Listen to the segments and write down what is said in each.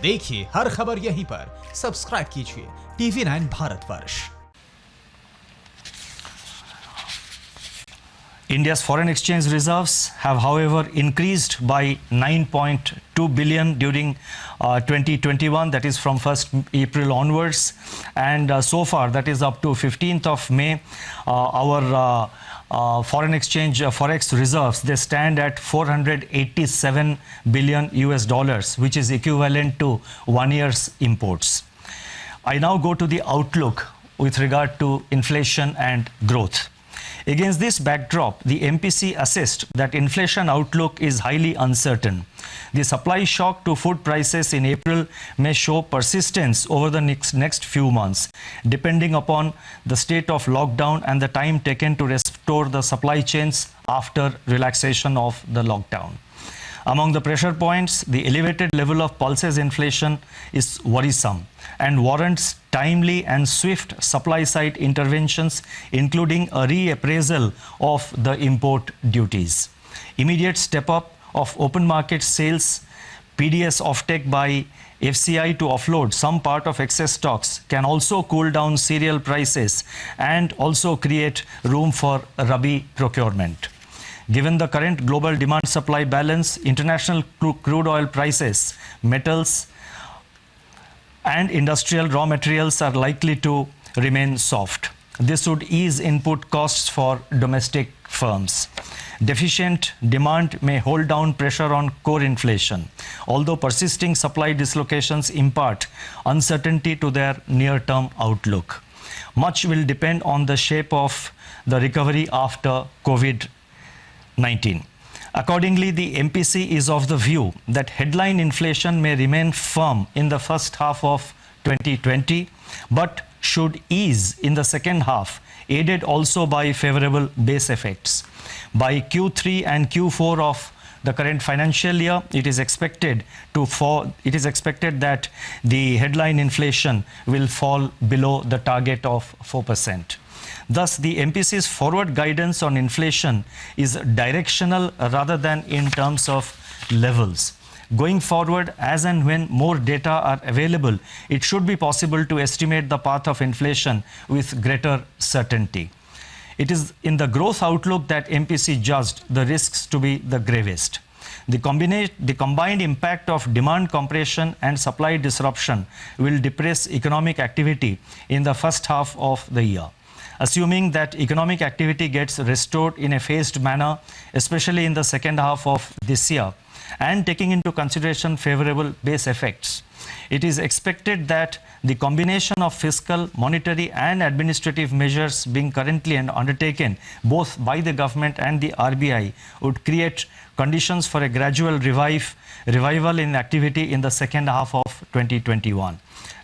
देखिए हर खबर यहीं पर, सब्सक्राइब कीजिए TV9 Bharatvarsh. India's foreign exchange reserves have, however, increased by 9.2 billion during 2021, that is from 1st April onwards, and so far, that is up to 15th of May, our foreign exchange forex reserves, they stand at 487 billion US dollars, which is equivalent to 1 year's imports. I now go to the outlook with regard to inflation and growth. Against this backdrop, the MPC assessed that inflation outlook is highly uncertain. The supply shock to food prices in April may show persistence over the next few months, depending upon the state of lockdown and the time taken to restore the supply chains after relaxation of the lockdown. Among the pressure points, the elevated level of pulses inflation is worrisome and warrants timely and swift supply-side interventions, including a reappraisal of the import duties. Immediate step-up of open market sales, PDS offtake by FCI to offload some part of excess stocks can also cool down cereal prices and also create room for Rabi procurement. Given the current global demand-supply balance, international crude oil prices, metals, and industrial raw materials are likely to remain soft. This would ease input costs for domestic firms. Deficient demand may hold down pressure on core inflation, although persisting supply dislocations impart uncertainty to their near-term outlook. Much will depend on the shape of the recovery after COVID-19. Accordingly, the MPC is of the view that headline inflation may remain firm in the first half of 2020, but should ease in the second half, aided also by favorable base effects. By Q3 and Q4 of the current financial year, it is expected that the headline inflation will fall below the target of 4%. Thus, the MPC's forward guidance on inflation is directional rather than in terms of levels. Going forward, as and when more data are available, it should be possible to estimate the path of inflation with greater certainty. It is in the growth outlook that MPC judged the risks to be the gravest. The combined impact of demand compression and supply disruption will depress economic activity in the first half of the year. Assuming that economic activity gets restored in a phased manner, especially in the second half of this year, and taking into consideration favorable base effects, it is expected that the combination of fiscal, monetary and administrative measures being currently undertaken both by the government and the RBI would create conditions for a gradual revival in activity in the second half of 2021.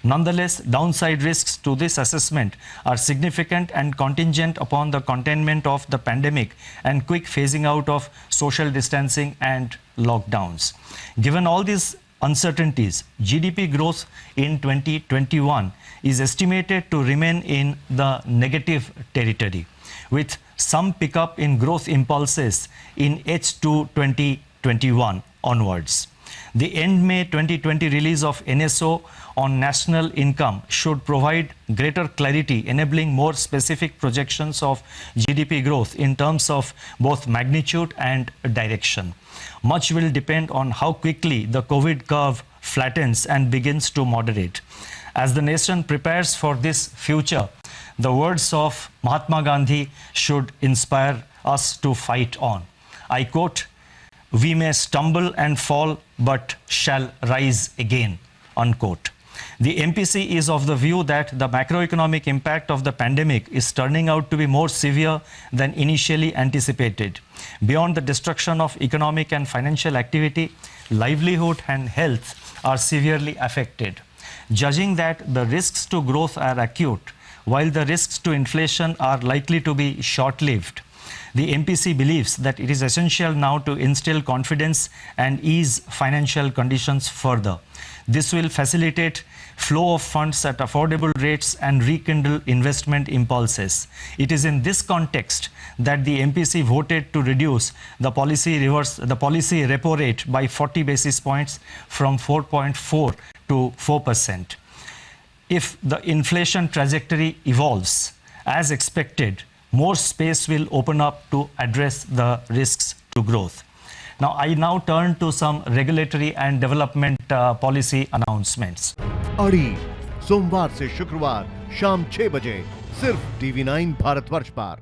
Nonetheless, downside risks to this assessment are significant and contingent upon the containment of the pandemic and quick phasing out of social distancing and lockdowns. Given all these uncertainties, GDP growth in 2021 is estimated to remain in the negative territory, with some pickup in growth impulses in H2 2021 onwards. The end May 2020 release of NSO on national income should provide greater clarity, enabling more specific projections of GDP growth in terms of both magnitude and direction. Much will depend on how quickly the COVID curve flattens and begins to moderate. As the nation prepares for this future, the words of Mahatma Gandhi should inspire us to fight on. I quote, "We may stumble and fall, but shall rise again," unquote. The MPC is of the view that the macroeconomic impact of the pandemic is turning out to be more severe than initially anticipated. Beyond the destruction of economic and financial activity, livelihood and health are severely affected. Judging that the risks to growth are acute, while the risks to inflation are likely to be short-lived, The MPC believes that it is essential now to instill confidence and ease financial conditions further. This will facilitate flow of funds at affordable rates and rekindle investment impulses. It is in this context that the MPC voted to reduce the policy repo rate by 40 basis points from 4.4 to 4%. If the inflation trajectory evolves as expected, more space will open up to address the risks to growth. Now, I turn to some regulatory and development policy announcements. अड़ी सोमवार से शुक्रवार शाम 6 बजे सिर्फ TV9 Bharatvarsh पर।